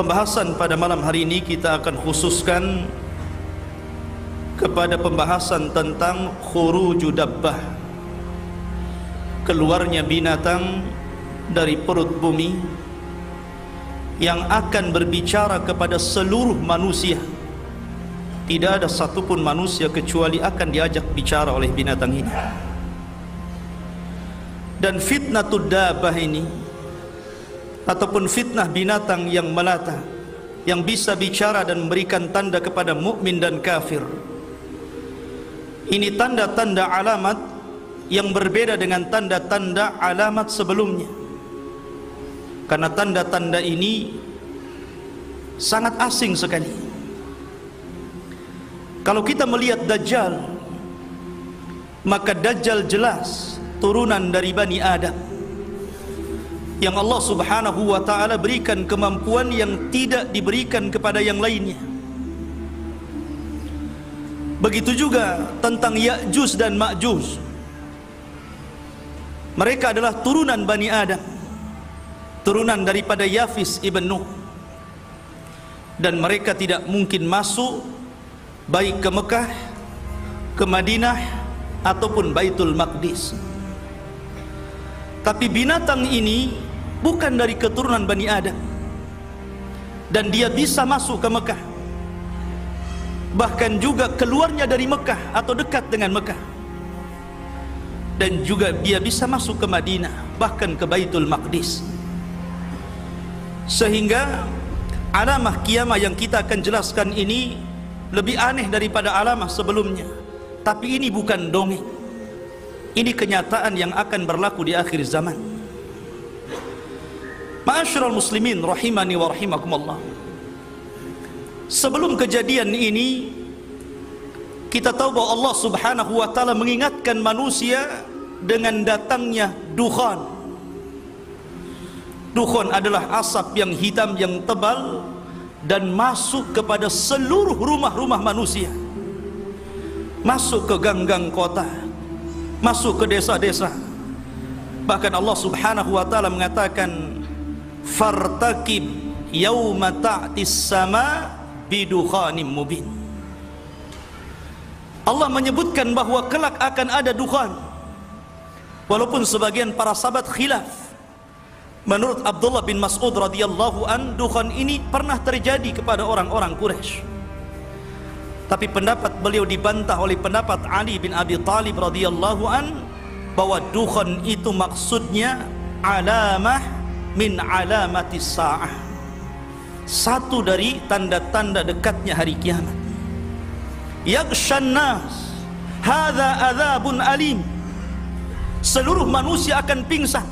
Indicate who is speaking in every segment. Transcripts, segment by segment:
Speaker 1: Pembahasan pada malam hari ini kita akan khususkan kepada pembahasan tentang khuruju dabbah, keluarnya binatang dari perut bumi yang akan berbicara kepada seluruh manusia. Tidak ada satupun manusia kecuali akan diajak bicara oleh binatang ini. Dan fitnatud dabbah ini, ataupun fitnah binatang yang melata, yang bisa bicara dan memberikan tanda kepada mukmin dan kafir, ini tanda-tanda alamat yang berbeda dengan tanda-tanda alamat sebelumnya. Karena tanda-tanda ini sangat asing sekali. Kalau kita melihat Dajjal, maka Dajjal jelas turunan dari Bani Adam, yang Allah subhanahu wa ta'ala berikan kemampuan yang tidak diberikan kepada yang lainnya. Begitu juga tentang Ya'juj dan Ma'juj. Mereka adalah turunan Bani Adam, turunan daripada Yafis ibn Nuh, dan mereka tidak mungkin masuk baik ke Mekah, ke Madinah, ataupun Baitul Maqdis. Tapi binatang ini bukan dari keturunan Bani Adam, dan dia bisa masuk ke Mekah, bahkan juga keluarnya dari Mekah atau dekat dengan Mekah, dan juga dia bisa masuk ke Madinah, bahkan ke Baitul Maqdis. Sehingga alamah kiamah yang kita akan jelaskan ini lebih aneh daripada alamah sebelumnya. Tapi ini bukan dongeng, ini kenyataan yang akan berlaku di akhir zaman. Ma'asyiral muslimin rahimani wa rahimakumullah. Sebelum kejadian ini, kita tahu bahwa Allah subhanahu wa ta'ala mengingatkan manusia dengan datangnya dukhan. Dukhan adalah asap yang hitam yang tebal dan masuk kepada seluruh rumah-rumah manusia, masuk ke gang-gang kota, masuk ke desa-desa. Bahkan Allah subhanahu wa ta'ala mengatakan, fartaqib yauma ta'tis sama bidukhanim mubin. Allah menyebutkan bahwa kelak akan ada dukhan. Walaupun sebagian para sahabat khilaf. Menurut Abdullah bin Mas'ud radhiyallahu an, dukhan ini pernah terjadi kepada orang-orang Quraisy. Tapi pendapat beliau dibantah oleh pendapat Ali bin Abi Thalib radhiyallahu an, bahwa dukhan itu maksudnya alamah min alamatis sa'ah, satu dari tanda-tanda dekatnya hari kiamat. Yaghshan nas hadza adzabun alim, seluruh manusia akan pingsan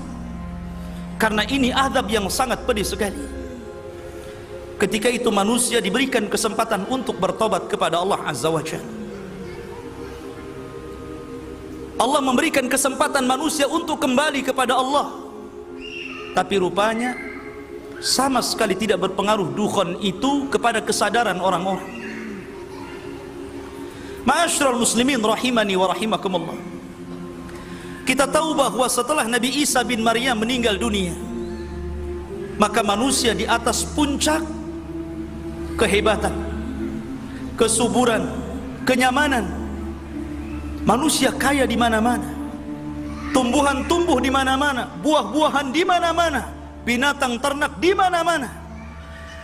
Speaker 1: karena ini azab yang sangat pedih sekali. Ketika itu manusia diberikan kesempatan untuk bertobat kepada Allah azza wa jalla. Allah memberikan kesempatan manusia untuk kembali kepada Allah, tapi rupanya sama sekali tidak berpengaruh dukhan itu kepada kesadaran orang-orang. Ma'asyiral muslimin rahimani wa rahimakumullah. Kita tahu bahwa setelah Nabi Isa bin Maryam meninggal dunia, maka manusia di atas puncak kehebatan, kesuburan, kenyamanan. Manusia kaya di mana-mana, tumbuhan tumbuh di mana-mana, buah-buahan di mana-mana, binatang ternak di mana-mana.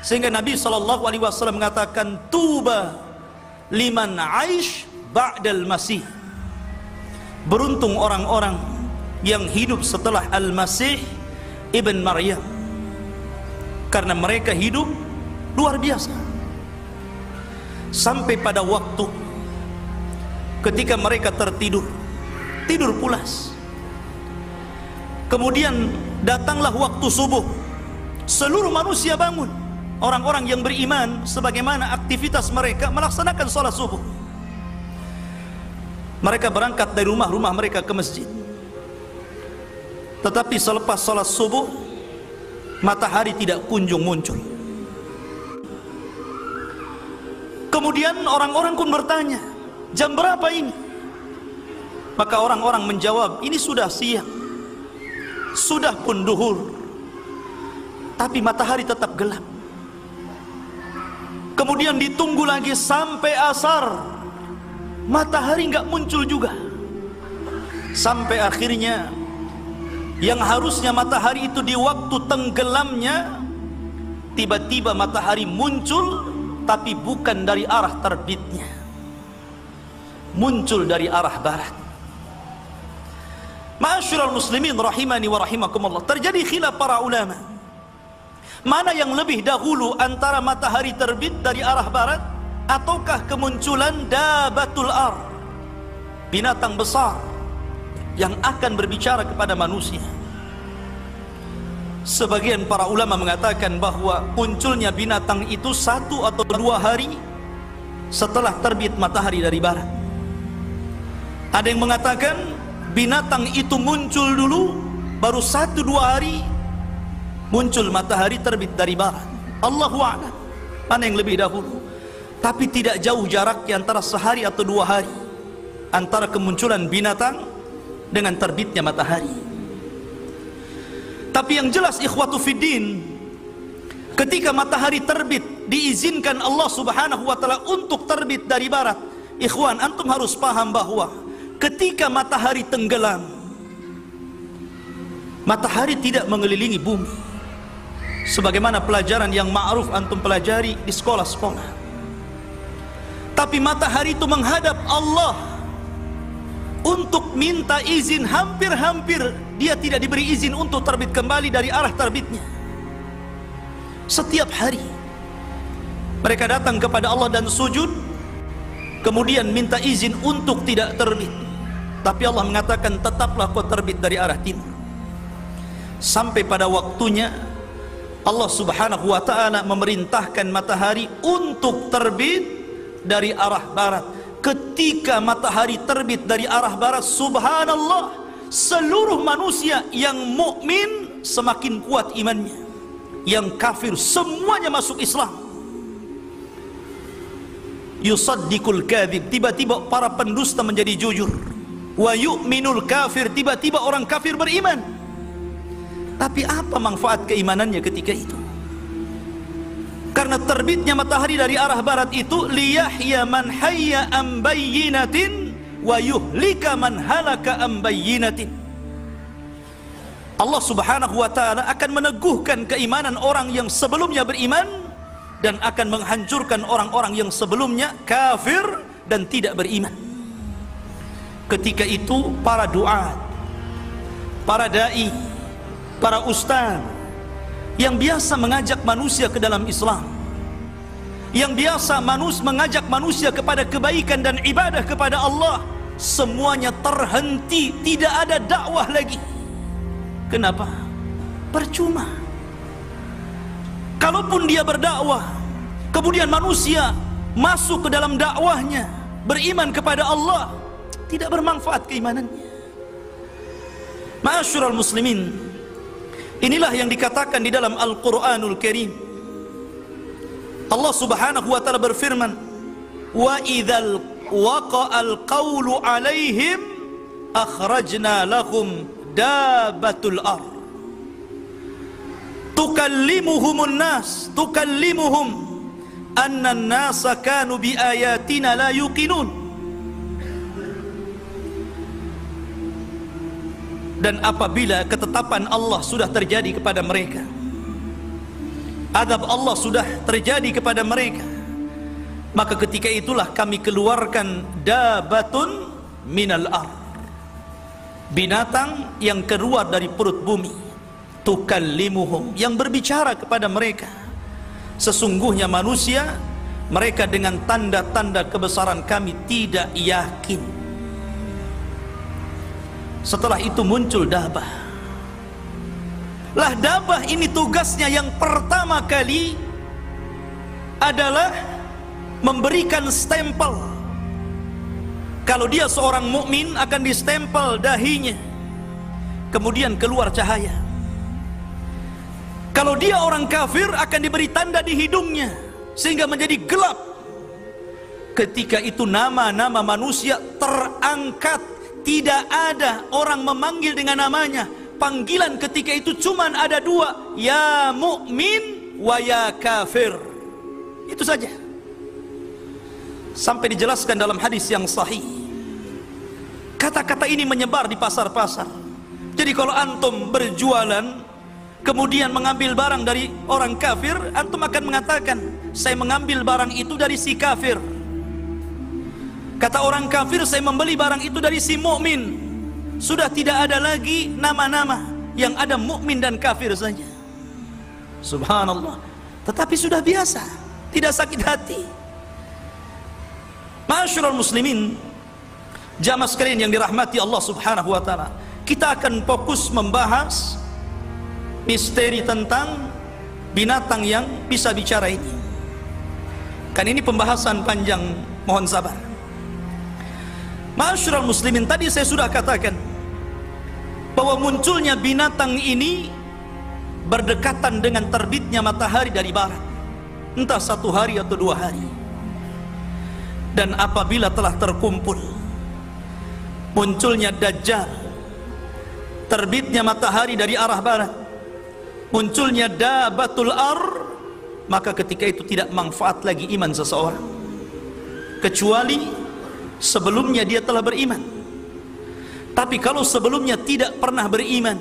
Speaker 1: Sehingga Nabi SAW mengatakan, tuba liman aish ba'dal masih, beruntung orang-orang yang hidup setelah Al-Masih Ibn Maryam, karena mereka hidup luar biasa. Sampai pada waktu ketika mereka tertidur, tidur pulas, kemudian datanglah waktu subuh, seluruh manusia bangun. Orang-orang yang beriman sebagaimana aktivitas mereka melaksanakan sholat subuh. Mereka berangkat dari rumah-rumah mereka ke masjid. Tetapi selepas sholat subuh, matahari tidak kunjung muncul. Kemudian orang-orang pun bertanya, jam berapa ini? Maka orang-orang menjawab, ini sudah siang, sudah pun duhur, tapi matahari tetap gelap. Kemudian ditunggu lagi sampai asar, matahari nggak muncul juga. Sampai akhirnya yang harusnya matahari itu di waktu tenggelamnya, tiba-tiba matahari muncul, tapi bukan dari arah terbitnya, muncul dari arah barat. Ma'asyiral muslimin rahimani wa rahimakumullah, terjadi khilaf para ulama, mana yang lebih dahulu antara matahari terbit dari arah barat ataukah kemunculan dabatul ar, binatang besar yang akan berbicara kepada manusia. Sebagian para ulama mengatakan bahwa munculnya binatang itu 1 atau 2 hari setelah terbit matahari dari barat. Ada yang mengatakan binatang itu muncul dulu, baru 1-2 hari muncul matahari terbit dari barat. Allahu a'lam mana yang lebih dahulu, tapi tidak jauh jaraknya antara sehari atau 2 hari antara kemunculan binatang dengan terbitnya matahari. Tapi yang jelas ikhwatu fiddin, ketika matahari terbit diizinkan Allah subhanahu wa ta'ala untuk terbit dari barat, ikhwan, antum harus paham bahwa ketika matahari tenggelam, matahari tidak mengelilingi bumi sebagaimana pelajaran yang ma'ruf antum pelajari di sekolah-sekolah. Tapi matahari itu menghadap Allah untuk minta izin. Hampir-hampir dia tidak diberi izin untuk terbit kembali dari arah terbitnya. Setiap hari mereka datang kepada Allah dan sujud, kemudian minta izin untuk tidak terbit, tapi Allah mengatakan tetaplah kau terbit dari arah timur. Sampai pada waktunya Allah subhanahu wa ta'ala memerintahkan matahari untuk terbit dari arah barat. Ketika matahari terbit dari arah barat, subhanallah, seluruh manusia yang mukmin semakin kuat imannya, yang kafir semuanya masuk Islam. Yusaddiqul kadhib, tiba-tiba para pendusta menjadi jujur. Wa yu'minul kafir, tiba-tiba orang kafir beriman. Tapi apa manfaat keimanannya ketika itu? Karena terbitnya matahari dari arah barat itu liyahya man hayya am bayyinatin wa yuhlika man halaka am bayyinatin. Allah subhanahu wa ta'ala akan meneguhkan keimanan orang yang sebelumnya beriman dan akan menghancurkan orang-orang yang sebelumnya kafir dan tidak beriman. Ketika itu para duat, para da'i, para ustaz yang biasa mengajak manusia ke dalam Islam, yang biasa mengajak manusia kepada kebaikan dan ibadah kepada Allah, semuanya terhenti, tidak ada dakwah lagi. Kenapa? Percuma. Kalaupun dia berdakwah, kemudian manusia masuk ke dalam dakwahnya, beriman kepada Allah, tidak bermanfaat keimanannya. Ma'asyiral muslimin, inilah yang dikatakan di dalam Al-Quranul Karim. Allah subhanahu wa ta'ala berfirman, wa idzal waqa'al qawlu alaihim akhrajna lahum dabatul ar tukallimuhumun nas tukallimuhum anna an-nasa kanu bi ayatina la yuqinun. Dan apabila ketetapan Allah sudah terjadi kepada mereka, adab Allah sudah terjadi kepada mereka, maka ketika itulah kami keluarkan dabatun minal ar, binatang yang keluar dari perut bumi, tukallimuhum, yang berbicara kepada mereka. Sesungguhnya manusia, mereka dengan tanda-tanda kebesaran kami tidak yakin. Setelah itu muncul dabah. Lah dabah ini tugasnya yang pertama kali adalah memberikan stempel. Kalau dia seorang mukmin akan distempel dahinya, kemudian keluar cahaya. Kalau dia orang kafir akan diberi tanda di hidungnya sehingga menjadi gelap. Ketika itu nama-nama manusia terangkat. Tidak ada orang memanggil dengan namanya. Panggilan ketika itu cuma ada 2, ya mukmin wa ya kafir. Itu saja. sampai dijelaskan dalam hadis yang sahih. Kata-kata ini menyebar di pasar-pasar. Jadi kalau antum berjualan kemudian mengambil barang dari orang kafir, antum akan mengatakan, saya mengambil barang itu dari si kafir. Kata orang kafir, saya membeli barang itu dari si mukmin. Sudah tidak ada lagi nama-nama, yang ada mukmin dan kafir saja. Subhanallah. Tetapi sudah biasa, tidak sakit hati. Ma'asyiral muslimin, jamaah sekalian yang dirahmati Allah Subhanahu wa taala, kita akan fokus membahas misteri tentang binatang yang bisa bicara ini. Kan ini pembahasan panjang, mohon sabar. Ma'asyiral muslimin, tadi saya sudah katakan bahwa munculnya binatang ini berdekatan dengan terbitnya matahari dari barat, entah 1 hari atau 2 hari. Dan apabila telah terkumpul munculnya Dajjal, terbitnya matahari dari arah barat, munculnya Dabatul Ar, maka ketika itu tidak manfaat lagi iman seseorang, kecuali sebelumnya dia telah beriman. Tapi kalau sebelumnya tidak pernah beriman,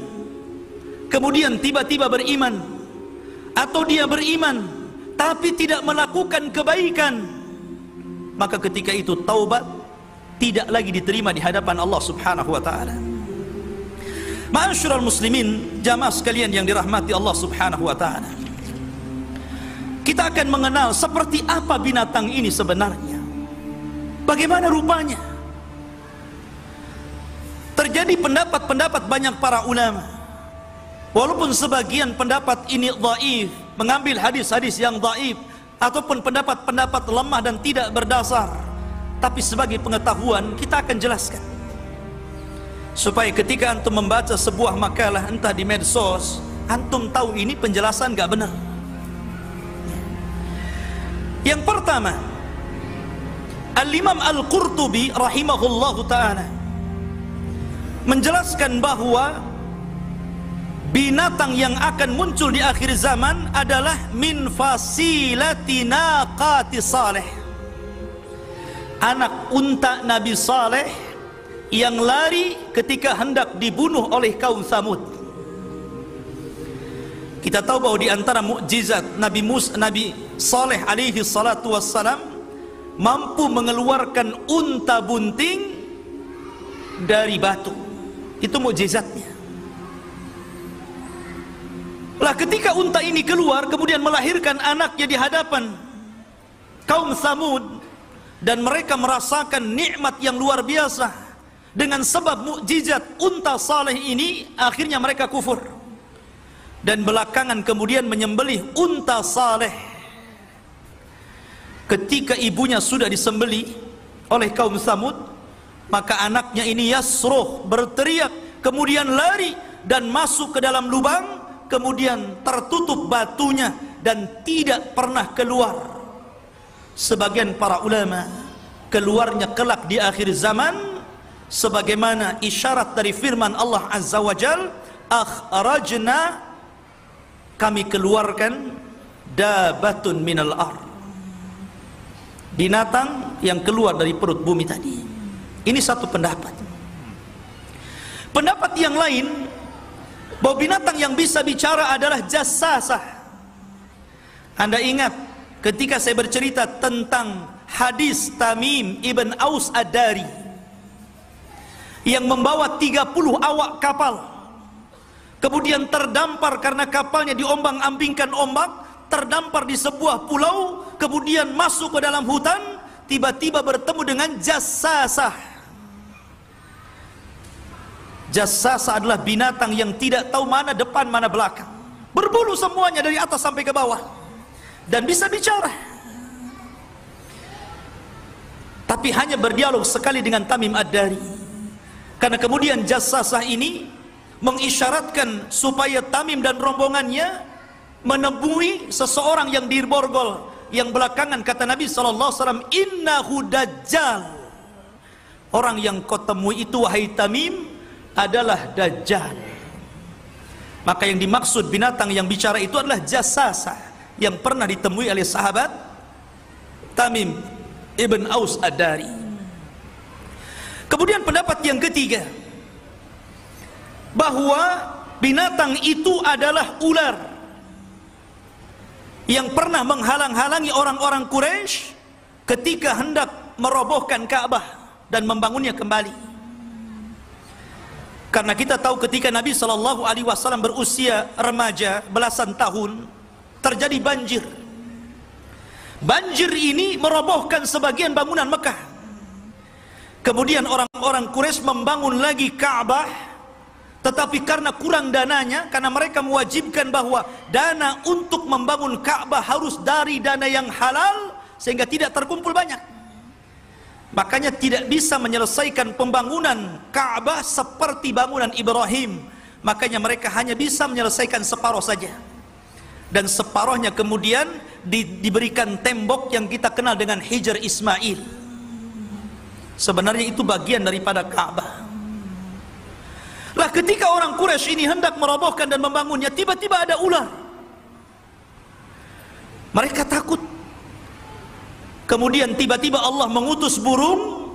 Speaker 1: kemudian tiba-tiba beriman, atau dia beriman tapi tidak melakukan kebaikan, maka ketika itu taubat tidak lagi diterima di hadapan Allah Subhanahu wa taala. Ma'asyiral muslimin, jamaah sekalian yang dirahmati Allah Subhanahu wa taala, kita akan mengenal seperti apa binatang ini sebenarnya, bagaimana rupanya. Terjadi pendapat-pendapat banyak para ulama, walaupun sebagian pendapat ini dhaif, mengambil hadis-hadis yang dhaif, ataupun pendapat-pendapat lemah dan tidak berdasar, tapi sebagai pengetahuan kita akan jelaskan, supaya ketika antum membaca sebuah makalah entah di medsos, antum tahu ini penjelasan gak benar. Yang pertama, Al-Imam Al-Qurtubi rahimahullahu ta'ala menjelaskan bahwa binatang yang akan muncul di akhir zaman adalah min fasilati naqati Saleh, anak unta Nabi Saleh yang lari ketika hendak dibunuh oleh kaum Tsamud. Kita tahu bahwa di antara mukjizat Nabi Saleh alaihi salatu wassalam mampu mengeluarkan unta bunting dari batu. Itu mukjizatnya. Lah ketika unta ini keluar kemudian melahirkan anaknya di hadapan kaum Tsamud, dan mereka merasakan nikmat yang luar biasa dengan sebab mukjizat unta Saleh ini, akhirnya mereka kufur dan belakangan kemudian menyembelih unta Saleh. Ketika ibunya sudah disembelih oleh kaum Tsamud, maka anaknya ini yasruh, berteriak, kemudian lari dan masuk ke dalam lubang, kemudian tertutup batunya dan tidak pernah keluar. Sebagian para ulama, keluarnya kelak di akhir zaman sebagaimana isyarat dari firman Allah Azza wa Jal, akhrajna, kami keluarkan dabatun minal ar, binatang yang keluar dari perut bumi tadi. Ini satu pendapat. Pendapat yang lain, bahwa binatang yang bisa bicara adalah jassasah. Anda ingat ketika saya bercerita tentang hadis Tamim ibn Aus Ad-Dari yang membawa 30 awak kapal, kemudian terdampar karena kapalnya diombang-ambingkan ombak, terdampar di sebuah pulau, kemudian masuk ke dalam hutan, tiba-tiba bertemu dengan jassasah. Jassasah adalah binatang yang tidak tahu mana depan mana belakang, berbulu semuanya dari atas sampai ke bawah, dan bisa bicara. Tapi hanya berdialog sekali dengan Tamim Ad-Dari, karena kemudian jassasah ini mengisyaratkan supaya Tamim dan rombongannya menemui seseorang yang di Borgol, yang belakangan kata Nabi SAW, innahu dajjal, orang yang kau temui itu wahai Tamim adalah Dajjal. Maka yang dimaksud binatang yang bicara itu adalah jassasah yang pernah ditemui oleh sahabat Tamim ibn Aus Ad-Dari. Kemudian pendapat yang ketiga, bahwa binatang itu adalah ular yang pernah menghalang-halangi orang-orang Quraisy ketika hendak merobohkan Ka'bah dan membangunnya kembali. Karena kita tahu ketika Nabi SAW berusia remaja belasan tahun, terjadi banjir. Banjir ini merobohkan sebagian bangunan Mekah. Kemudian orang-orang Quraisy membangun lagi Ka'bah, tetapi karena kurang dananya, karena mereka mewajibkan bahwa dana untuk membangun Ka'bah harus dari dana yang halal, sehingga tidak terkumpul banyak. Makanya tidak bisa menyelesaikan pembangunan Ka'bah seperti bangunan Ibrahim. Makanya mereka hanya bisa menyelesaikan separuh saja. Dan separuhnya kemudian diberikan tembok yang kita kenal dengan Hijr Ismail. Sebenarnya itu bagian daripada Ka'bah. Lah ketika orang Quraisy ini hendak merobohkan dan membangunnya, tiba-tiba ada ular. Mereka takut. Kemudian tiba-tiba Allah mengutus burung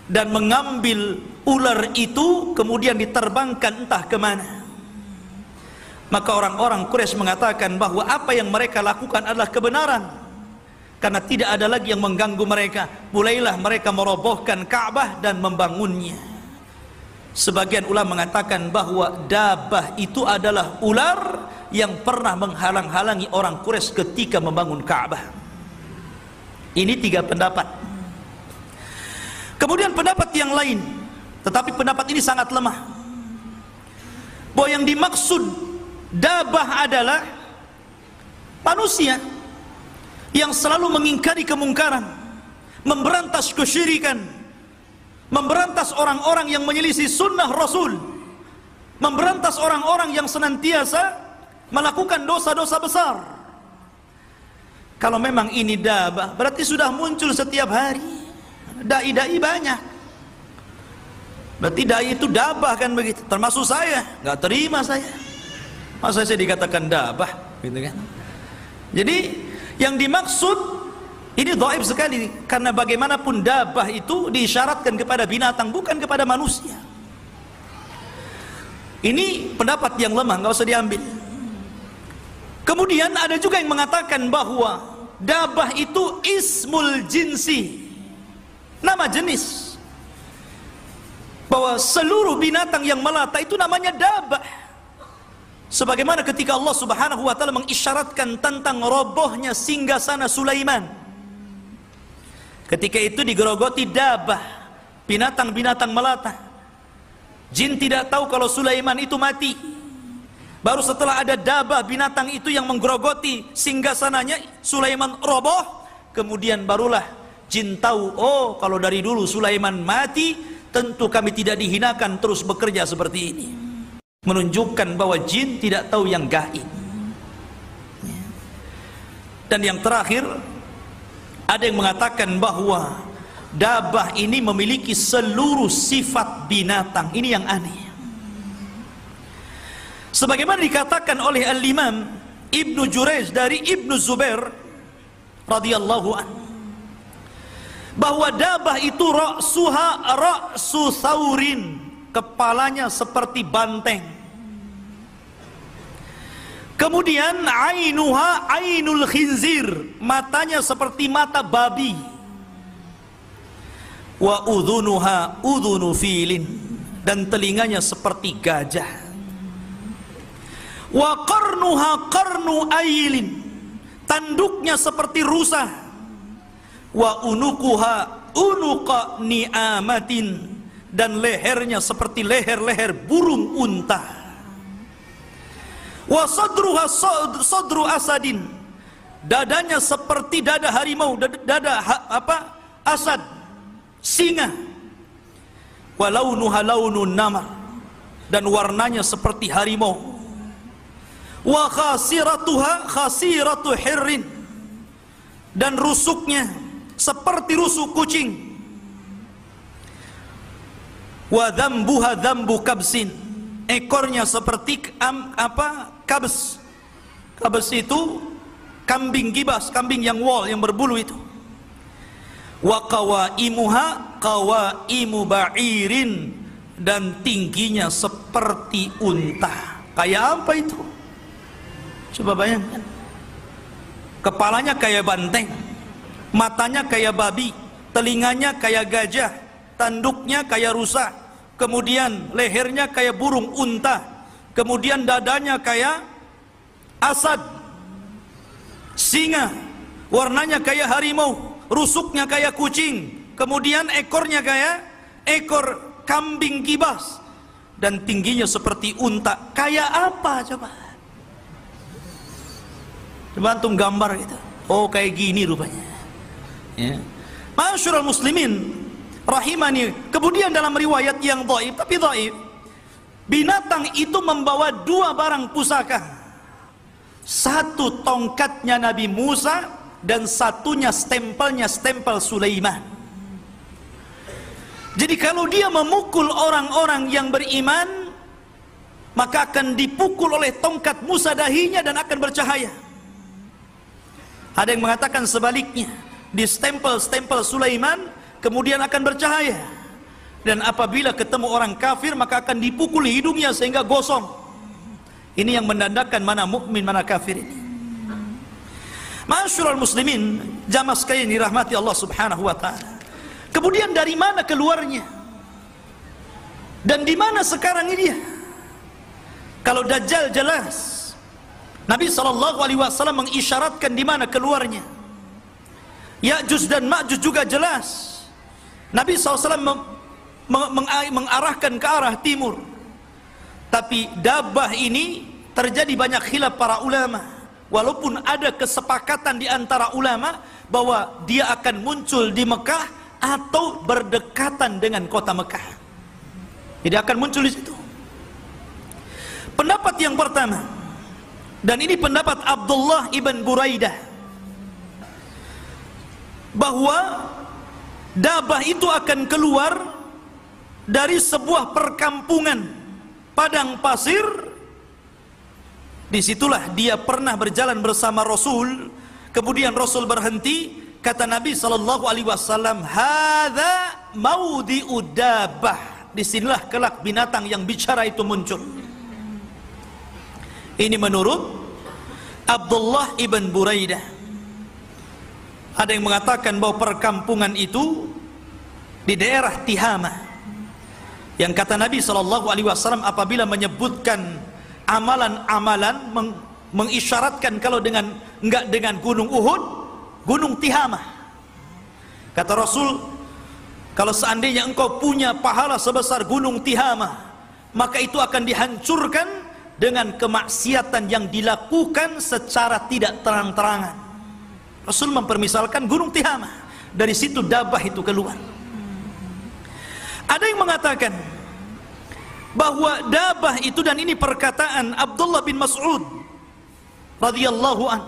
Speaker 1: dan mengambil ular itu, kemudian diterbangkan entah kemana. Maka orang-orang Quraisy mengatakan bahwa apa yang mereka lakukan adalah kebenaran, karena tidak ada lagi yang mengganggu mereka. Mulailah mereka merobohkan Ka'bah dan membangunnya. Sebagian ulama mengatakan bahwa dabah itu adalah ular yang pernah menghalang-halangi orang Quraisy ketika membangun Ka'bah. Ini tiga pendapat. Kemudian pendapat yang lain, tetapi pendapat ini sangat lemah, bahwa yang dimaksud dabah adalah manusia yang selalu mengingkari kemungkaran, memberantas kesyirikan, memberantas orang-orang yang menyelisih sunnah Rasul, memberantas orang-orang yang senantiasa melakukan dosa-dosa besar. Kalau memang ini dabah, berarti sudah muncul setiap hari. Dai-dai banyak. Berarti dai itu dabah kan begitu. Termasuk saya, nggak terima saya. Masa saya dikatakan dabah, gitu kan? Jadi yang dimaksud ini dhaif sekali, karena bagaimanapun dabah itu diisyaratkan kepada binatang, bukan kepada manusia. Ini pendapat yang lemah, nggak usah diambil. Kemudian ada juga yang mengatakan bahwa dabah itu ismul jinsi, nama jenis, bahwa seluruh binatang yang melata itu namanya dabah. Sebagaimana ketika Allah Subhanahu wa taala mengisyaratkan tentang robohnya singgasana Sulaiman. Ketika itu digerogoti dabah, binatang-binatang melata. Jin tidak tahu kalau Sulaiman itu mati. Baru setelah ada dabah, binatang itu yang menggerogoti singgasananya, Sulaiman roboh, kemudian barulah jin tahu, oh kalau dari dulu Sulaiman mati, tentu kami tidak dihinakan terus bekerja seperti ini. Menunjukkan bahwa jin tidak tahu yang gaib. Dan yang terakhir, ada yang mengatakan bahwa dabah ini memiliki seluruh sifat binatang. Ini yang aneh. Sebagaimana dikatakan oleh Al-Imam Ibnu Jurayj dari Ibnu Zubair radhiyallahu anhu, bahwa dabah itu ra'suha ra'su saurin, kepalanya seperti banteng. Kemudian ainuha ainul khinzir, matanya seperti mata babi. Wa udhunuha udhunu filin, dan telinganya seperti gajah. Wa qarnuha qarnu ailin, tanduknya seperti rusa. Wa unukuha unuqa ni'amatin, dan lehernya seperti leher-leher burung unta. Wa sadruha sadru asadin, dadanya seperti dada harimau, asad, singa. Wa launuha launun namar, dan warnanya seperti harimau. Wa khasiratuha khasiratu hirrin, dan rusuknya seperti rusuk kucing. Wa dzambuha dzambu kabsin, ekornya seperti kabs. Kabs itu kambing gibas, kambing yang wol, yang berbulu itu. wa qawaimuha qawaimu ba'irin, dan tingginya seperti unta. Kayak apa itu? Coba bayangkan. Kepalanya kayak banteng, matanya kayak babi, telinganya kayak gajah, tanduknya kayak rusa, kemudian lehernya kayak burung unta, kemudian dadanya kayak asad, singa, warnanya kayak harimau, rusuknya kayak kucing, kemudian ekornya kayak ekor kambing kibas, dan tingginya seperti unta. Kayak apa coba? Coba antum gambar gitu. Oh, kayak gini rupanya. Ya. Ma'asyiral muslimin rahimani. Kemudian dalam riwayat yang dhaif, tapi dhaif, binatang itu membawa dua barang pusaka. Satu tongkatnya Nabi Musa, dan satunya stempelnya stempel Sulaiman. Jadi kalau dia memukul orang-orang yang beriman, maka akan dipukul oleh tongkat Musa dahinya dan akan bercahaya. Ada yang mengatakan sebaliknya, di stempel Sulaiman kemudian akan bercahaya, dan apabila ketemu orang kafir maka akan dipukul hidungnya sehingga gosong. Ini yang menandakan mana mukmin mana kafir ini. Ma'asyiral muslimin, jamaah sekalian dirahmati Allah Subhanahu wa taala. Kemudian dari mana keluarnya? Dan di mana sekarang ini dia? Kalau Dajjal jelas, Nabi SAW mengisyaratkan di mana keluarnya. Ya'juj dan Ma'juj juga jelas. Nabi SAW mengarahkan ke arah timur. Tapi Dabbah ini terjadi banyak khilaf para ulama. Walaupun ada kesepakatan di antara ulama bahwa dia akan muncul di Mekah atau berdekatan dengan kota Mekah. Jadi akan muncul di situ. Pendapat yang pertama, dan ini pendapat Abdullah ibn Buraidah, bahwa Dabbah itu akan keluar dari sebuah perkampungan padang pasir. Disitulah dia pernah berjalan bersama Rasul. Kemudian Rasul berhenti. Kata Nabi SAW, "Hadza maudhi'u Dabbah." Disinilah kelak binatang yang bicara itu muncul. Ini menurut Abdullah ibn Buraidah. Ada yang mengatakan bahwa perkampungan itu di daerah Tihama, yang kata Nabi SAW apabila menyebutkan amalan-amalan mengisyaratkan kalau enggak dengan gunung Uhud, gunung Tihama. Kata Rasul, kalau seandainya engkau punya pahala sebesar gunung Tihama, maka itu akan dihancurkan dengan kemaksiatan yang dilakukan secara tidak terang-terangan. Rasul mempermisalkan gunung Tihama. Dari situ Dabbah itu keluar. Ada yang mengatakan bahwa Dabbah itu, dan ini perkataan Abdullah bin Mas'ud radhiyallahu an,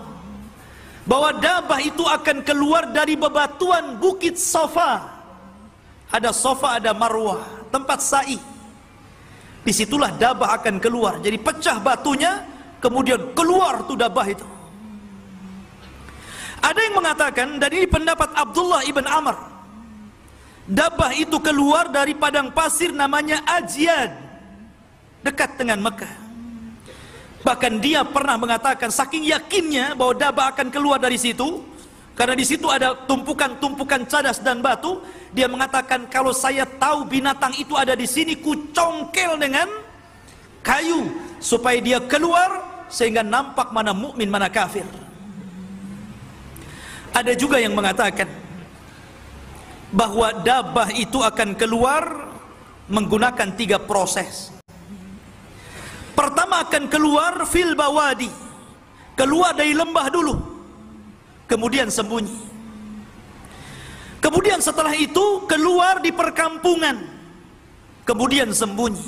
Speaker 1: bahwa Dabbah itu akan keluar dari bebatuan bukit Safa. Ada Safa, ada Marwah, tempat sa'i. Disitulah Dabbah akan keluar. Jadi pecah batunya, kemudian keluar tuh Dabbah itu. Ada yang mengatakan, dan ini pendapat Abdullah ibn Amr, Dabbah itu keluar dari padang pasir namanya Ajyad, dekat dengan Mekah. Bahkan dia pernah mengatakan, saking yakinnya bahwa Dabbah akan keluar dari situ, karena di situ ada tumpukan-tumpukan cadas dan batu, dia mengatakan, kalau saya tahu binatang itu ada di sini, ku congkel dengan kayu supaya dia keluar sehingga nampak mana mukmin mana kafir. Ada juga yang mengatakan bahwa Dabbah itu akan keluar menggunakan 3 proses. Pertama akan keluar fil bawadi, keluar dari lembah dulu, kemudian sembunyi. Kemudian setelah itu keluar di perkampungan, kemudian sembunyi.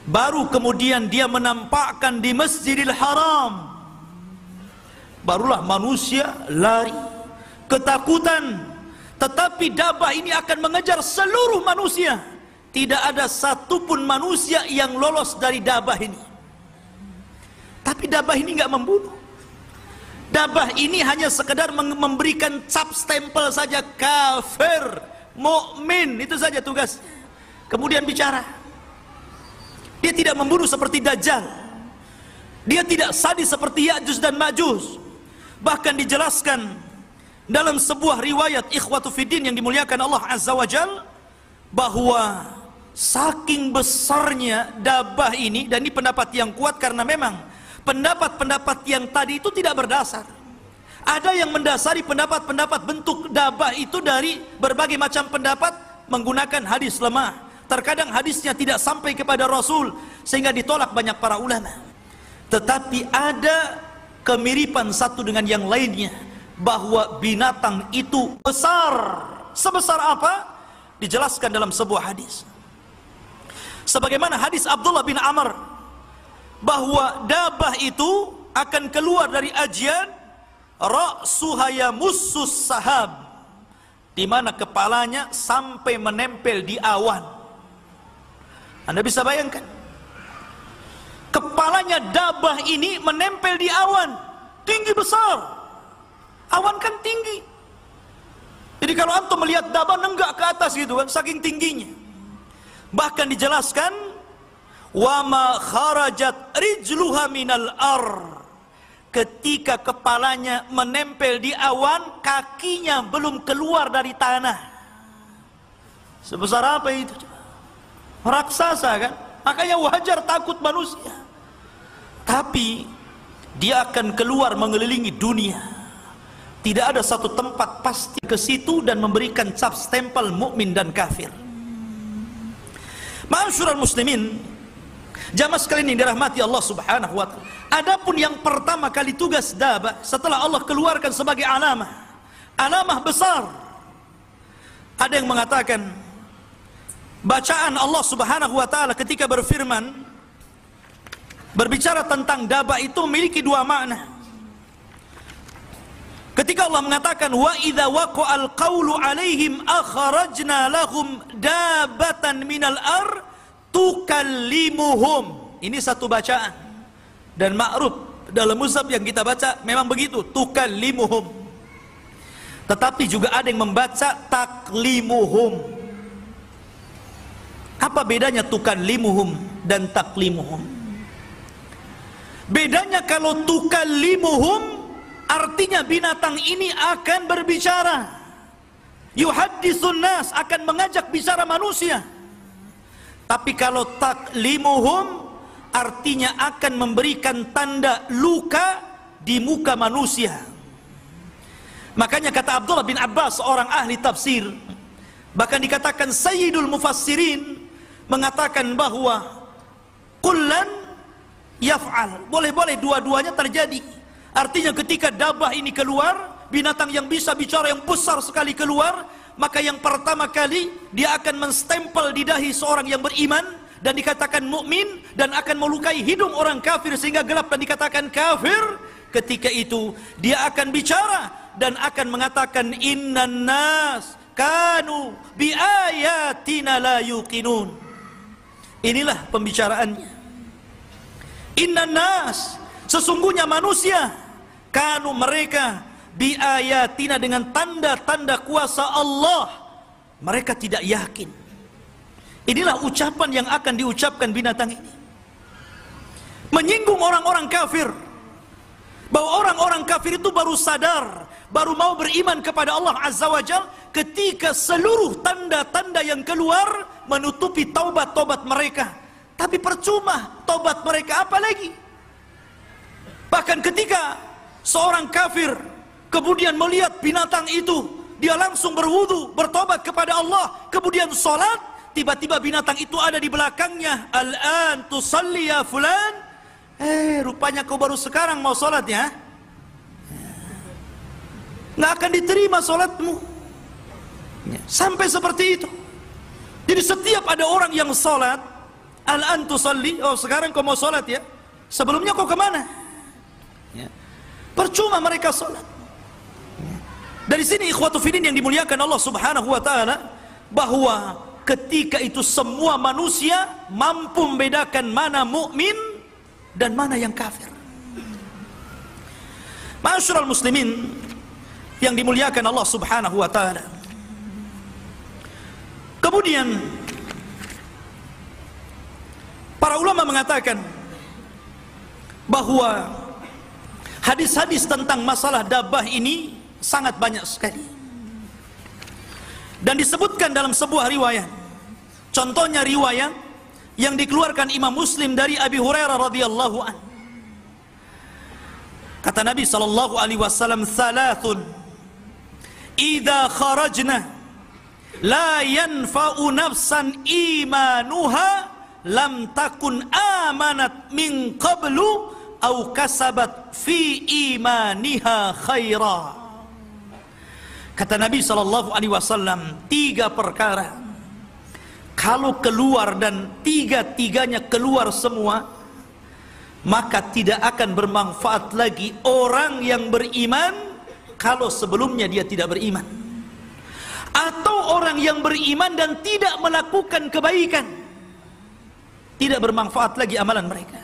Speaker 1: Baru kemudian dia menampakkan di Masjidil Haram. Barulah manusia lari, ketakutan. Tetapi Dabbah ini akan mengejar seluruh manusia. Tidak ada satupun manusia yang lolos dari Dabbah ini. Tapi Dabbah ini nggak membunuh. Dabah ini hanya sekedar memberikan cap stempel saja, kafir, mukmin, itu saja tugas. Kemudian bicara. Dia tidak membunuh seperti Dajjal. Dia tidak sadis seperti Ya'juj dan Ma'juj. Bahkan dijelaskan dalam sebuah riwayat ikhwatu fiddin yang dimuliakan Allah Azza wa Jal, bahwa saking besarnya dabah ini, dan ini pendapat yang kuat karena memang pendapat-pendapat yang tadi itu tidak berdasar. Ada yang mendasari pendapat-pendapat bentuk dabah itu dari berbagai macam pendapat menggunakan hadis lemah. Terkadang hadisnya tidak sampai kepada Rasul sehingga ditolak banyak para ulama. Tetapi ada kemiripan satu dengan yang lainnya, bahwa binatang itu besar. Sebesar apa? Dijelaskan dalam sebuah hadis. Sebagaimana hadis Abdullah bin Amr, bahwa dabah itu akan keluar dari ajian ra'suha yamussus sahab, di mana kepalanya sampai menempel di awan. Anda bisa bayangkan, kepalanya dabah ini menempel di awan, tinggi besar. Awan kan tinggi, jadi kalau antum melihat dabah nenggak ke atas gitu kan, saking tingginya. Bahkan dijelaskan, wa ma kharajat rijluha minal ar, ketika kepalanya menempel di awan, kakinya belum keluar dari tanah. Sebesar apa itu? Raksasa kan? Makanya wajar takut manusia. Tapi dia akan keluar mengelilingi dunia. Tidak ada satu tempat pasti ke situ dan memberikan cap stempel mukmin dan kafir. Ma'asyiral muslimin, jamaah sekalian yang dirahmati Allah Subhanahu wa taala. Adapun yang pertama kali tugas dabah setelah Allah keluarkan sebagai alamah besar. Ada yang mengatakan bacaan Allah Subhanahu wa taala ketika berfirman, berbicara tentang dabah itu memiliki dua makna. Ketika Allah mengatakan wa idza waqa'al qawlu 'alaihim akhrajna lahum dabatan minal ar tukallimuhum. Ini satu bacaan dan ma'ruf dalam mushaf yang kita baca memang begitu, tukallimuhum. Tetapi juga ada yang membaca taklimuhum. Apa bedanya tukallimuhum dan taklimuhum? Bedanya kalau tukallimuhum artinya binatang ini akan berbicara, yuhaddisun nas, akan mengajak bicara manusia. Tapi kalau taklimuhum artinya akan memberikan tanda luka di muka manusia. Makanya kata Abdullah bin Abbas, seorang ahli tafsir, bahkan dikatakan Sayyidul Mufassirin, mengatakan bahwa kullan yaf'al, boleh-boleh dua-duanya terjadi. Artinya ketika dabah ini keluar, binatang yang bisa bicara yang besar sekali keluar, maka yang pertama kali dia akan menstempel di dahi seorang yang beriman dan dikatakan mukmin, dan akan melukai hidung orang kafir sehingga gelap dan dikatakan kafir. Ketika itu dia akan bicara dan akan mengatakan innan nas kanu bi ayatina la yuqinun. Inilah pembicaraannya. Innan nas, sesungguhnya manusia, kanu mereka, bi ayatina, dengan tanda-tanda kuasa Allah, mereka tidak yakin. Inilah ucapan yang akan diucapkan binatang ini, menyinggung orang-orang kafir, bahwa orang-orang kafir itu baru sadar, baru mau beriman kepada Allah Azza wa Jal ketika seluruh tanda-tanda yang keluar menutupi taubat-taubat mereka. Tapi percuma taubat mereka, apa lagi? Bahkan ketika seorang kafir kemudian melihat binatang itu, dia langsung berwudu, bertobat kepada Allah, kemudian sholat, tiba-tiba binatang itu ada di belakangnya. Al-an tusalli ya fulan, rupanya kau baru sekarang mau sholat ya, nggak akan diterima sholatmu. Sampai seperti itu. Jadi setiap ada orang yang sholat, al-an tusalli, oh sekarang kau mau sholat ya, sebelumnya kau kemana? Percuma mereka sholat. Dari sini ikhwatu fiddin yang dimuliakan Allah Subhanahu wa taala, bahwa ketika itu semua manusia mampu membedakan mana mukmin dan mana yang kafir. Ma'asyiral muslimin yang dimuliakan Allah Subhanahu wa taala. Kemudian para ulama mengatakan bahwa hadis-hadis tentang masalah dabah ini sangat banyak sekali. Dan disebutkan dalam sebuah riwayat. Contohnya riwayat yang dikeluarkan Imam Muslim dari Abi Hurairah radhiyallahu an. Kata Nabi sallallahu alaihi wasallam, "Thalathun idza kharajna la yanfa'u nafsan imanuha lam takun amanat min qablu aw kasabat fi imaniha khaira." Kata Nabi sallallahu alaihi wasallam, 3 perkara kalau keluar dan tiga-tiganya keluar semua, maka tidak akan bermanfaat lagi orang yang beriman kalau sebelumnya dia tidak beriman, atau orang yang beriman dan tidak melakukan kebaikan, tidak bermanfaat lagi amalan mereka.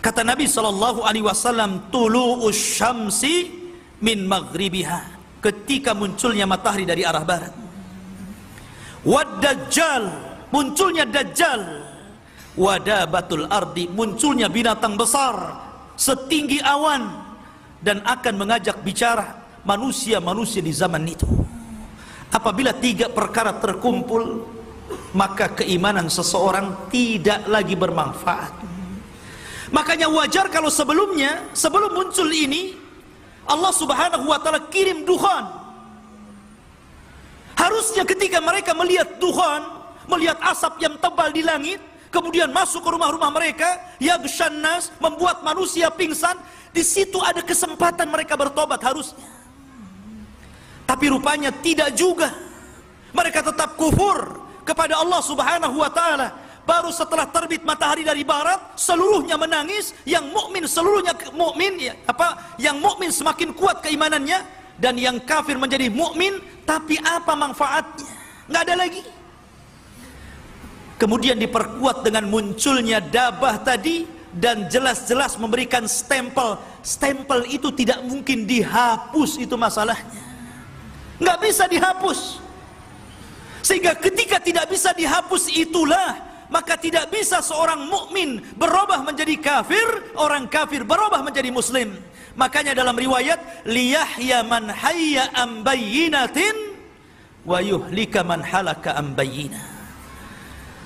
Speaker 1: Kata Nabi sallallahu alaihi wasallam, tulu'us syamsi min maghribiha, ketika munculnya matahari dari arah barat. Wad dajjal, munculnya dajjal. Wadabatul ardi, munculnya binatang besar setinggi awan dan akan mengajak bicara manusia-manusia di zaman itu. Apabila 3 perkara terkumpul, maka keimanan seseorang tidak lagi bermanfaat. Makanya wajar kalau sebelum muncul ini, Allah Subhanahu wa taala kirim dukhan. Harusnya ketika mereka melihat dukhan, melihat asap yang tebal di langit, kemudian masuk ke rumah-rumah mereka, yaghshan nas, membuat manusia pingsan, di situ ada kesempatan mereka bertobat harusnya. Tapi rupanya tidak juga. Mereka tetap kufur kepada Allah Subhanahu wa taala. Baru setelah terbit matahari dari barat, seluruhnya menangis. Yang mukmin seluruhnya mukmin, yang mukmin semakin kuat keimanannya, dan yang kafir menjadi mukmin. Tapi apa manfaatnya? Nggak ada lagi. Kemudian diperkuat dengan munculnya dabah tadi, dan jelas-jelas memberikan stempel. Stempel itu tidak mungkin dihapus, itu masalahnya. Nggak bisa dihapus. Sehingga ketika tidak bisa dihapus itulah, maka tidak bisa seorang mukmin berubah menjadi kafir, orang kafir berubah menjadi muslim. Makanya dalam riwayat, liyahya man hayya am bayyinatin wa yuhlika man halaka am bayyinah,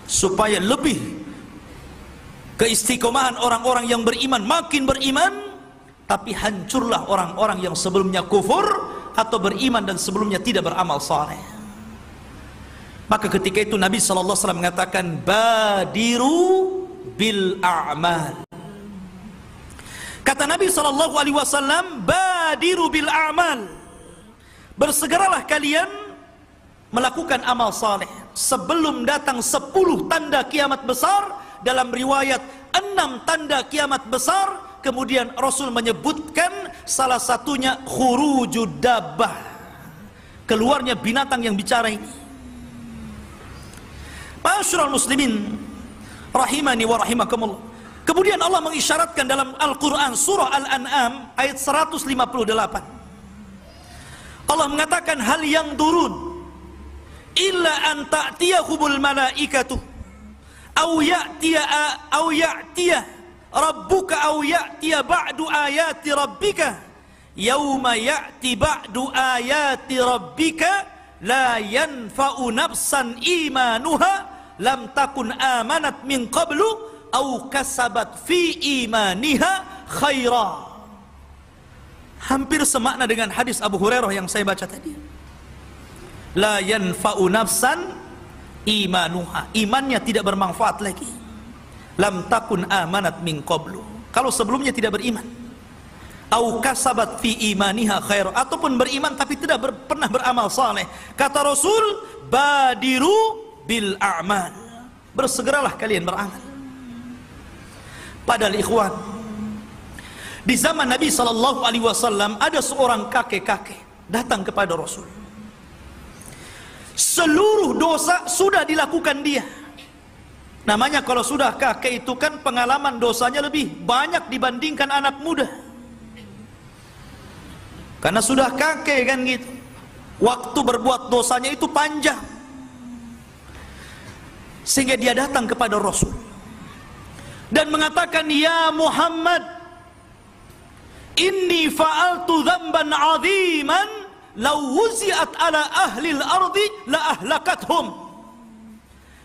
Speaker 1: supaya lebih keistiqomahan orang-orang yang beriman makin beriman, tapi hancurlah orang-orang yang sebelumnya kufur atau beriman dan sebelumnya tidak beramal saleh. Maka ketika itu Nabi sallallahu alaihi wasallam mengatakan, badiru bil a'mal. Kata Nabi sallallahu alaihi wasallam, badiru bil a'mal. Bersegeralah kalian melakukan amal saleh sebelum datang 10 tanda kiamat besar. Dalam riwayat 6 tanda kiamat besar. Kemudian Rasul menyebutkan salah satunya khurujud dabbah, keluarnya binatang yang bicara ini. Ma'asyiral muslimin rahimani wa rahimakumullah. Kemudian Allah mengisyaratkan dalam Al-Quran surah Al-An'am ayat 158. Allah mengatakan, hal yang durun illa an ta'tiyahumul malaikatu aw ya'tiya rabbuka aw ya'tiya ba'du ayati rabbika yauma ya'ti ba'du ayati rabbika la yanfa'u nafsan imanuha lam takun amanat min qablu au kasabat fi imaniha khaira. Hampir semakna dengan hadis Abu Hurairah yang saya baca tadi. La yanfa'u nafsan imanuha, imannya tidak bermanfaat lagi. Lam takun amanat min qablu, kalau sebelumnya tidak beriman. Au kasabat fi imaniha khaira, ataupun beriman tapi tidak pernah beramal saleh. Kata Rasul, badiru bil a'mal, bersegeralah kalian beramal. Padahal ikhwan, di zaman Nabi sallallahu alaihi wasallam ada seorang kakek-kakek datang kepada Rasul. Seluruh dosa sudah dilakukan dia. Namanya kalau sudah kakek itu kan pengalaman dosanya lebih banyak dibandingkan anak muda. Karena sudah kakek kan gitu, waktu berbuat dosanya itu panjang, sehingga dia datang kepada Rasul dan mengatakan, ya Muhammad, inni fa'altu dzamban 'aziman law wuzi'at ala ahli al-ardi la ahlakathum.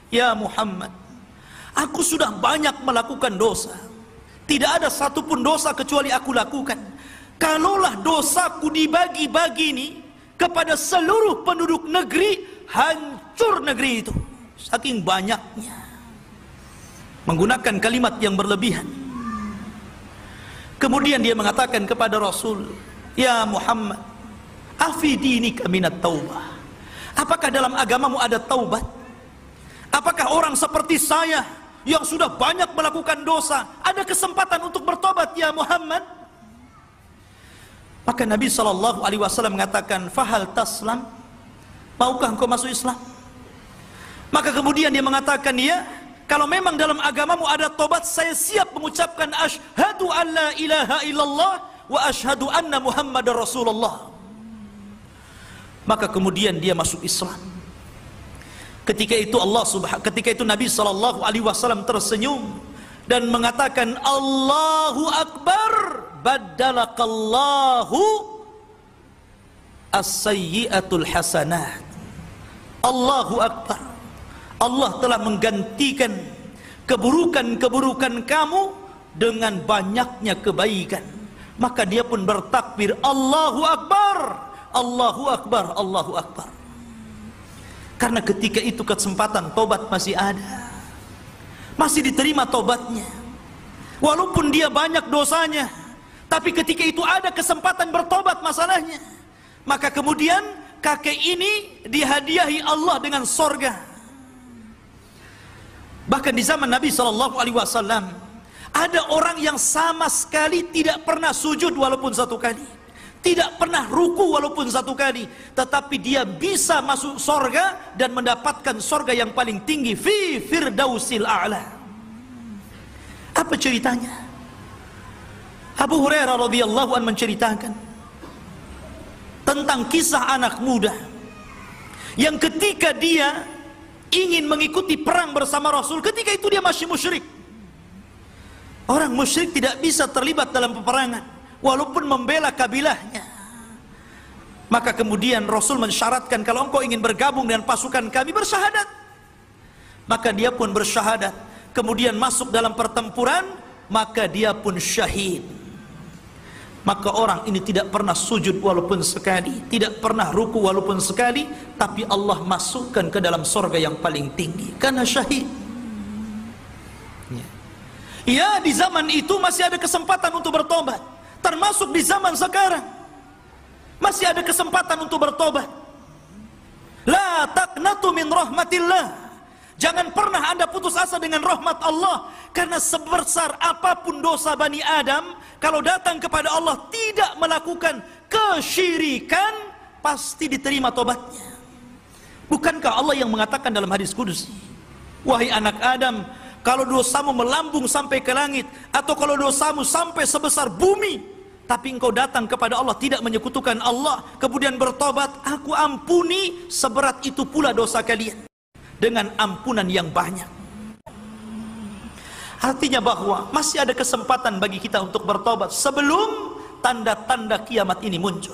Speaker 1: Ya Muhammad, aku sudah banyak melakukan dosa, tidak ada satupun dosa kecuali aku lakukan. Kalaulah dosaku dibagi-bagi ini kepada seluruh penduduk negeri, hancur negeri itu, saking banyaknya. Menggunakan kalimat yang berlebihan. Kemudian dia mengatakan kepada Rasul, ya Muhammad, afi dinika minat taubah. Apakah dalam agamamu ada taubat? Apakah orang seperti saya yang sudah banyak melakukan dosa ada kesempatan untuk bertobat ya Muhammad? Maka Nabi SAW mengatakan, fahal taslam, maukah engkau masuk Islam? Maka kemudian dia mengatakan, ya, kalau memang dalam agamamu ada tobat, saya siap mengucapkan asyhadu an la ilaha illallah wa asyhadu anna Muhammadar Rasulullah. Maka kemudian dia masuk Islam. Ketika itu Nabi SAW tersenyum dan mengatakan, Allahu Akbar, baddalakallahu as-sayyi'atul hasanat. Allahu Akbar, Allah telah menggantikan keburukan-keburukan kamu dengan banyaknya kebaikan. Maka dia pun bertakbir, Allahu Akbar, Allahu Akbar, Allahu Akbar. Karena ketika itu kesempatan tobat masih ada, masih diterima tobatnya, walaupun dia banyak dosanya. Tapi ketika itu ada kesempatan bertobat masalahnya. Maka kemudian kakek ini dihadiahi Allah dengan sorga. Bahkan di zaman Nabi SAW ada orang yang sama sekali tidak pernah sujud walaupun satu kali, tidak pernah ruku walaupun satu kali, tetapi dia bisa masuk sorga dan mendapatkan sorga yang paling tinggi, fi firdausil a'la. Apa ceritanya? Abu Hurairah radhiyallahu anhu menceritakan tentang kisah anak muda yang ketika dia ingin mengikuti perang bersama Rasul, ketika itu dia masih musyrik. Orang musyrik tidak bisa terlibat dalam peperangan walaupun membela kabilahnya. Maka kemudian Rasul mensyaratkan, kalau engkau ingin bergabung dengan pasukan kami, bersyahadat. Maka dia pun bersyahadat, kemudian masuk dalam pertempuran, maka dia pun syahid. Maka orang ini tidak pernah sujud walaupun sekali, tidak pernah ruku walaupun sekali, tapi Allah masukkan ke dalam surga yang paling tinggi karena syahid. Ya, di zaman itu masih ada kesempatan untuk bertobat, termasuk di zaman sekarang masih ada kesempatan untuk bertobat. La taqnatu min rahmatillah. Jangan pernah Anda putus asa dengan rahmat Allah, karena sebesar apapun dosa Bani Adam, kalau datang kepada Allah tidak melakukan kesyirikan, pasti diterima tobatnya. Bukankah Allah yang mengatakan dalam hadis qudsi, wahai anak Adam, kalau dosamu melambung sampai ke langit, atau kalau dosamu sampai sebesar bumi, tapi engkau datang kepada Allah tidak menyekutukan Allah, kemudian bertobat, aku ampuni seberat itu pula dosa kalian dengan ampunan yang banyak. Artinya bahwa masih ada kesempatan bagi kita untuk bertobat sebelum tanda-tanda kiamat ini muncul.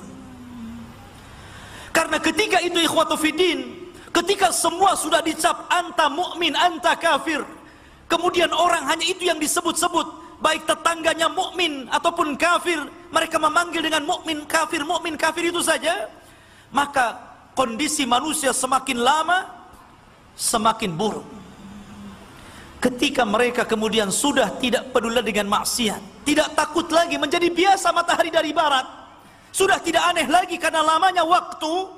Speaker 1: Karena ketika itu ikhwatu fiddin, ketika semua sudah dicap anta mu'min, anta kafir, kemudian orang hanya itu yang disebut-sebut, baik tetangganya mukmin ataupun kafir, mereka memanggil dengan mukmin kafir itu saja, maka kondisi manusia semakin lama semakin buruk. Ketika mereka kemudian sudah tidak peduli dengan maksiat, tidak takut lagi, menjadi biasa matahari dari barat, sudah tidak aneh lagi karena lamanya waktu,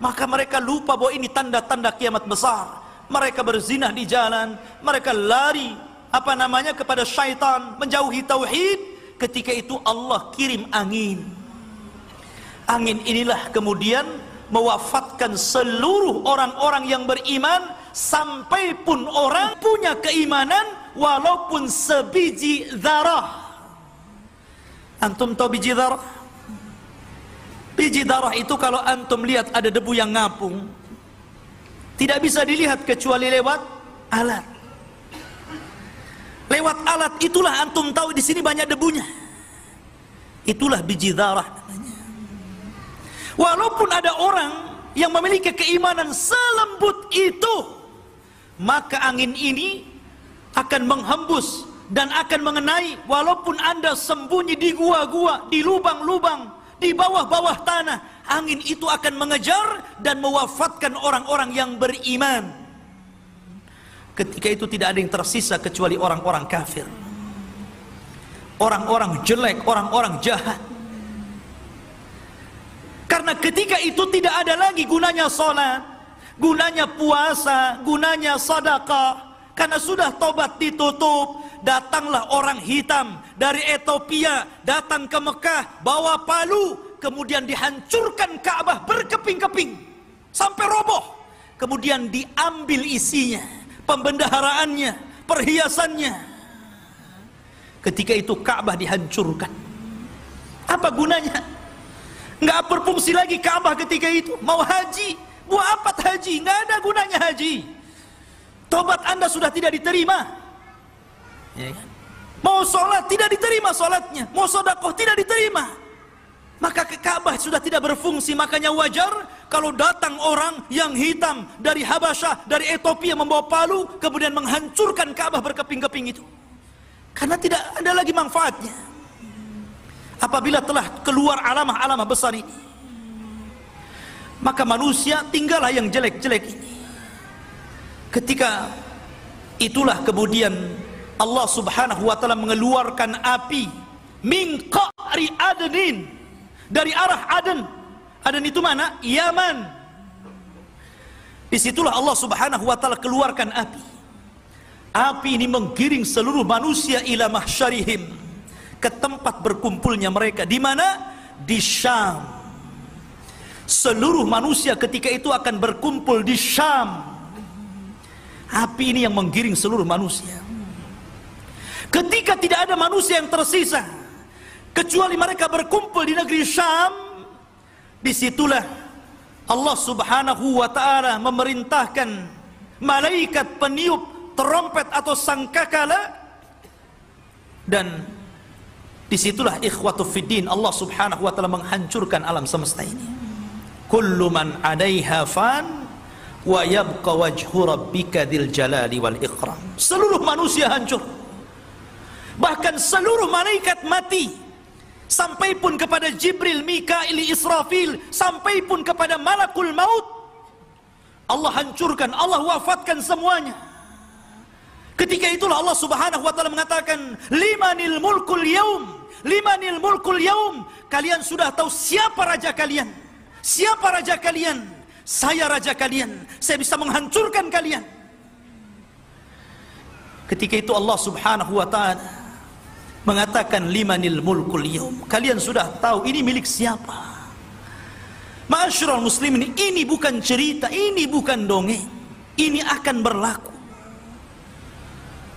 Speaker 1: maka mereka lupa bahwa ini tanda-tanda kiamat besar. Mereka berzinah di jalan, mereka lari kepada syaitan, menjauhi tauhid. Ketika itu Allah kirim angin. Angin inilah kemudian mewafatkan seluruh orang-orang yang beriman, sampai pun orang punya keimanan walaupun sebiji dzarah. Antum tahu biji dzarah? Biji darah itu kalau antum lihat ada debu yang ngapung, tidak bisa dilihat kecuali lewat alat. Lewat alat itulah antum tahu di sini banyak debunya. Itulah biji darah namanya. Walaupun ada orang yang memiliki keimanan selembut itu, maka angin ini akan menghembus dan akan mengenai, walaupun anda sembunyi di gua-gua, di lubang-lubang, di bawah-bawah tanah, angin itu akan mengejar dan mewafatkan orang-orang yang beriman. Ketika itu tidak ada yang tersisa kecuali orang-orang kafir, orang-orang jelek, orang-orang jahat. Karena ketika itu tidak ada lagi gunanya salat, gunanya puasa, gunanya sedekah. Karena sudah tobat ditutup, datanglah orang hitam dari Ethiopia datang ke Mekah bawa palu, kemudian dihancurkan Ka'bah berkeping-keping sampai roboh, kemudian diambil isinya, pembendaharaannya, perhiasannya. Ketika itu Ka'bah dihancurkan. Apa gunanya? Nggak berfungsi lagi Ka'bah ketika itu. Mau haji, buat apa haji? Nggak ada gunanya haji. Tobat anda sudah tidak diterima, ya kan? Mau sholat tidak diterima sholatnya, mau sedekah tidak diterima, maka ke Ka'bah sudah tidak berfungsi. Makanya wajar kalau datang orang yang hitam dari Habasyah, dari Ethiopia membawa palu, kemudian menghancurkan Ka'bah berkeping-keping itu, karena tidak ada lagi manfaatnya. Apabila telah keluar alamah-alamah besar ini, maka manusia tinggallah yang jelek-jelek ini. Ketika itulah kemudian Allah subhanahu wa ta'ala mengeluarkan api min qa'ri adnin, dari arah Aden. Aden itu mana? Yaman. Disitulah Allah subhanahu wa ta'ala keluarkan api. Api ini menggiring seluruh manusia ila mahsyarihim, ke tempat berkumpulnya mereka. Di mana? Di Syam. Seluruh manusia ketika itu akan berkumpul di Syam. Api ini yang menggiring seluruh manusia. Ketika tidak ada manusia yang tersisa kecuali mereka berkumpul di negeri Syam, disitulah Allah subhanahu wa ta'ala memerintahkan malaikat peniup trompet atau sangkakala, dan disitulah ikhwatu fiddin Allah subhanahu wa ta'ala menghancurkan alam semesta ini. Kullu man 'alaiha fan wa yabqa wajhu rabbika dzil jalali wal ikram. Seluruh manusia hancur, bahkan seluruh malaikat mati, sampai pun kepada Jibril, Mikail, Israfil, sampai pun kepada malakul maut. Allah hancurkan, Allah wafatkan semuanya. Ketika itulah Allah subhanahu wa ta'ala mengatakan, limanil mulkul yaum, limanil mulkul yaum. Kalian sudah tahu siapa raja kalian? Siapa raja kalian? Saya raja kalian, saya bisa menghancurkan kalian. Ketika itu Allah subhanahu wa ta'ala mengatakan limanil mulkul yaum. Kalian sudah tahu ini milik siapa. Ma'asyiral muslimin, ini bukan cerita, ini bukan dongeng, ini akan berlaku.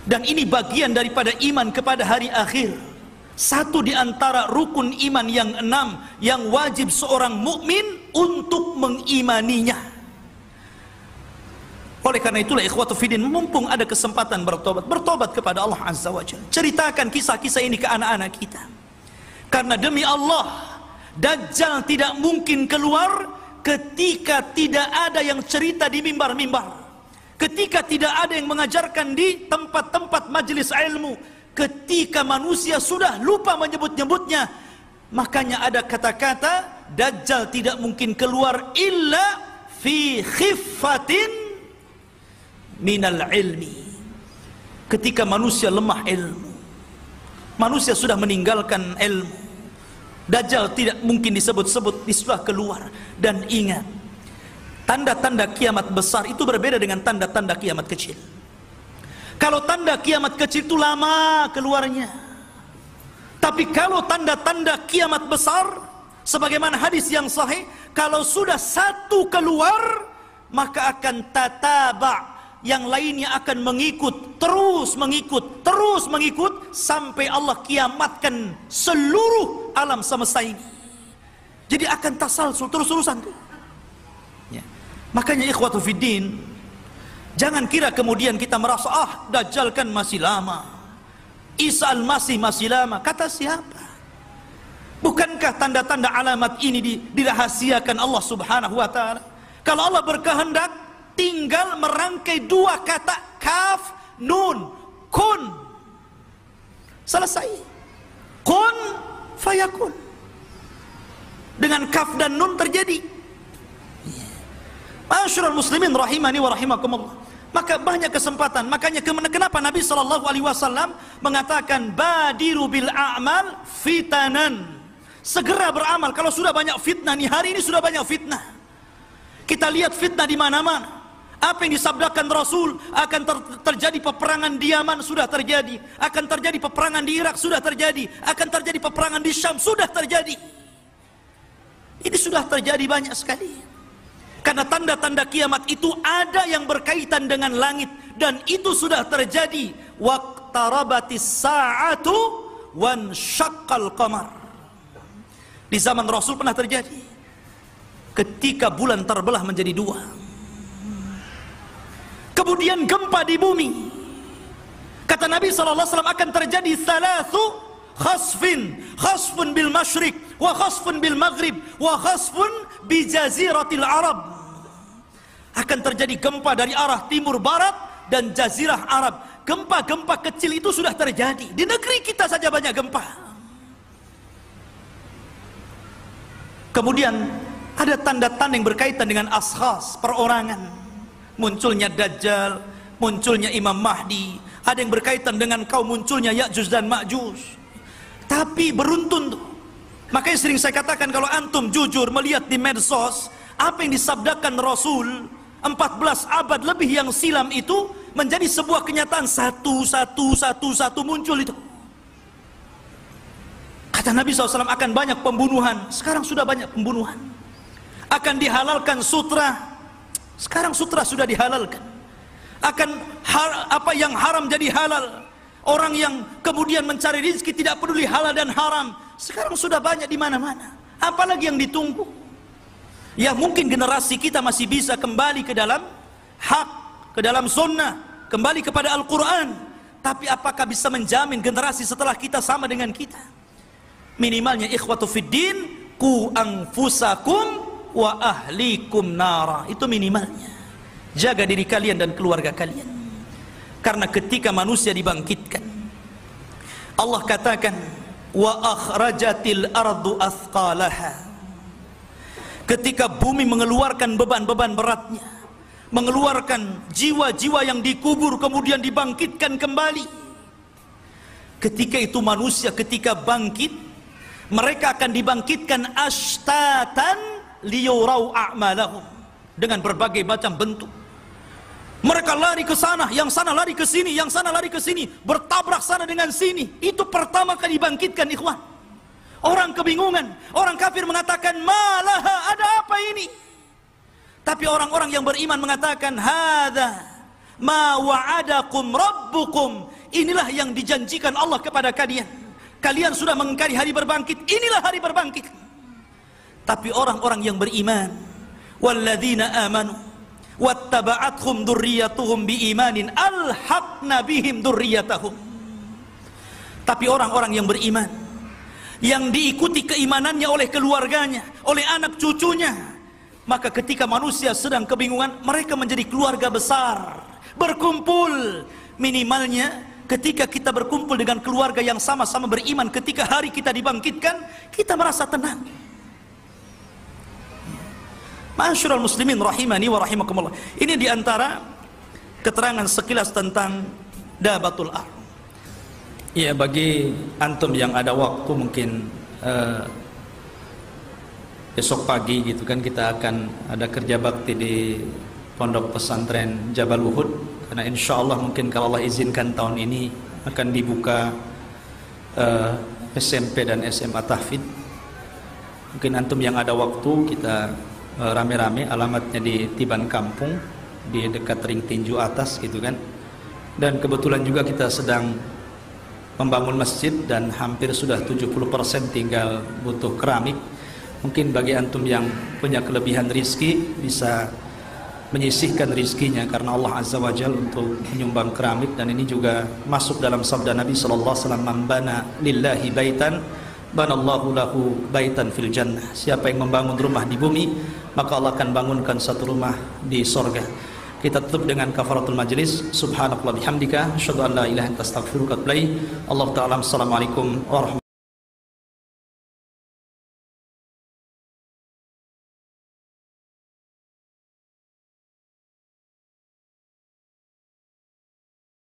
Speaker 1: Dan ini bagian daripada iman kepada hari akhir. Satu di antara rukun iman yang 6 yang wajib seorang mukmin untuk mengimaninya. Oleh karena itulah ikhwatu fiddin, mumpung ada kesempatan bertobat kepada Allah Azza wa Jalla. Ceritakan kisah-kisah ini ke anak-anak kita. Karena demi Allah, Dajjal tidak mungkin keluar ketika tidak ada yang cerita di mimbar-mimbar, ketika tidak ada yang mengajarkan di tempat-tempat majelis ilmu, ketika manusia sudah lupa menyebut-nyebutnya. Makanya ada kata-kata Dajjal tidak mungkin keluar illa fi khiffatin minal ilmi, ketika manusia lemah ilmu, manusia sudah meninggalkan ilmu, Dajjal tidak mungkin disebut-sebut, sudah keluar. Dan ingat, tanda-tanda kiamat besar itu berbeda dengan tanda-tanda kiamat kecil. Kalau tanda kiamat kecil itu lama keluarnya, tapi kalau tanda-tanda kiamat besar, sebagaimana hadis yang sahih, kalau sudah satu keluar, maka akan tataba, yang lainnya akan mengikut, terus mengikut, terus mengikut, sampai Allah kiamatkan seluruh alam semesta ini. Jadi akan tasalsul terus-terusan tuh. Ya. Makanya ikhwatu fiddin, jangan kira kemudian kita merasa Dajjal kan masih lama, Isa al-Masih masih lama. Kata siapa? Bukankah tanda-tanda alamat ini dirahasiakan Allah Subhanahu wa taala? Kalau Allah berkehendak, tinggal merangkai dua kata kaf nun kun. Selesai. Kun fayakun. Dengan kaf dan nun terjadi. Ma'asyiral muslimin rahimani wa rahimakumullah. Maka banyak kesempatan. Makanya kenapa Nabi SAW mengatakan badiru bil a'mal fitanan. Segera beramal. Kalau sudah banyak fitnah nih, hari ini sudah banyak fitnah. Kita lihat fitnah di mana-mana. Apa yang disabdakan Rasul, akan terjadi peperangan di Yaman, sudah terjadi. Akan terjadi peperangan di Irak, sudah terjadi. Akan terjadi peperangan di Syam, sudah terjadi. Ini sudah terjadi banyak sekali. Karena tanda-tanda kiamat itu ada yang berkaitan dengan langit, dan itu sudah terjadi. Waqtarabatis sa'atu wan syaqqal qamar. Di zaman Rasul pernah terjadi. Ketika bulan terbelah menjadi dua. Kemudian gempa di bumi. Kata Nabi SAW akan terjadi thalathu khasfun bil masyriq, wa khasfun bil maghrib, wa khasfun bi jaziratil Arab. Akan terjadi gempa dari arah timur barat dan jazirah Arab. Gempa-gempa kecil itu sudah terjadi. Di negeri kita saja banyak gempa. Kemudian ada tanda-tanda yang berkaitan dengan ashas, perorangan. Munculnya Dajjal, munculnya Imam Mahdi. Ada yang berkaitan dengan kaum munculnya Ya'juj dan Ma'juj. Tapi beruntun tuh. Makanya sering saya katakan, kalau antum jujur melihat di medsos apa yang disabdakan Rasul 14 abad lebih yang silam itu menjadi sebuah kenyataan, satu muncul itu. Kata Nabi SAW akan banyak pembunuhan. Sekarang sudah banyak pembunuhan. Akan dihalalkan sutra. Sekarang sutra sudah dihalalkan. Akan apa yang haram jadi halal. Orang yang kemudian mencari rezeki tidak peduli halal dan haram, sekarang sudah banyak di mana-mana. Apalagi yang ditunggu? Ya mungkin generasi kita masih bisa kembali ke dalam hak, ke dalam sunnah, kembali kepada Al-Quran. Tapi apakah bisa menjamin generasi setelah kita sama dengan kita? Minimalnya ikhwatu fiddin, ku anfusakum wa ahlikum nara. Itu minimalnya. Jaga diri kalian dan keluarga kalian. Karena ketika manusia dibangkitkan, Allah katakan wa akhrajatil ardu athqalaha. Ketika bumi mengeluarkan beban-beban beratnya, mengeluarkan jiwa-jiwa yang dikubur kemudian dibangkitkan kembali. Ketika itu manusia ketika bangkit, mereka akan dibangkitkan ashtatan liyurau a'malahum, dengan berbagai macam bentuk. Mereka lari ke sana, yang sana lari ke sini, yang sana lari ke sini, bertabrak sana dengan sini. Itu pertama kali dibangkitkan, ikhwan. Orang kebingungan, orang kafir mengatakan, malaha, ada apa ini? Tapi orang-orang yang beriman mengatakan, hadza ma wa'adakum rabbukum. Inilah yang dijanjikan Allah kepada kalian. Kalian sudah mengingkari hari berbangkit, inilah hari berbangkit. Tapi orang-orang yang beriman, walladzina amanu wattaba'athum dzurriyyatuhum biimanin alhaqna bihim dzurriyyatahum. Tapi orang-orang yang beriman, yang diikuti keimanannya oleh keluarganya, oleh anak cucunya, maka ketika manusia sedang kebingungan, mereka menjadi keluarga besar, berkumpul. Minimalnya ketika kita berkumpul dengan keluarga yang sama-sama beriman, ketika hari kita dibangkitkan, kita merasa tenang. Ma'asyiral muslimin rahimani wa rahimakumullah. Ini diantara keterangan sekilas tentang dabatul ard. Ya, bagi antum yang ada waktu mungkin besok pagi gitu kan, kita akan ada kerja bakti di pondok pesantren Jabal Uhud. Karena insya Allah mungkin kalau Allah izinkan tahun ini akan dibuka SMP dan SMA tahfidz. Mungkin antum yang ada waktu, kita rame-rame, alamatnya di Tiban Kampung, di dekat ring tinju atas gitu kan. Dan kebetulan juga kita sedang membangun masjid dan hampir sudah 70% tinggal butuh keramik. Mungkin bagi antum yang punya kelebihan rizki bisa menyisihkan rizkinya karena Allah Azza wa Jalla untuk menyumbang keramik, dan ini juga masuk dalam sabda Nabi sallallahu alaihi wasallam, "Man bana lillahi baitan banallahu lahu baitan fil jannah." Siapa yang membangun rumah di bumi, maka Allah akan bangunkan satu rumah di sorga. Kita tutup dengan kafaratul majlis. Subhanakallah bihamdika asyhadu an la ilaha illa anta astaghfiruka wa atubu ilaik. Allah ta'ala. Assalamualaikum warahmatullahi wabarakatuh.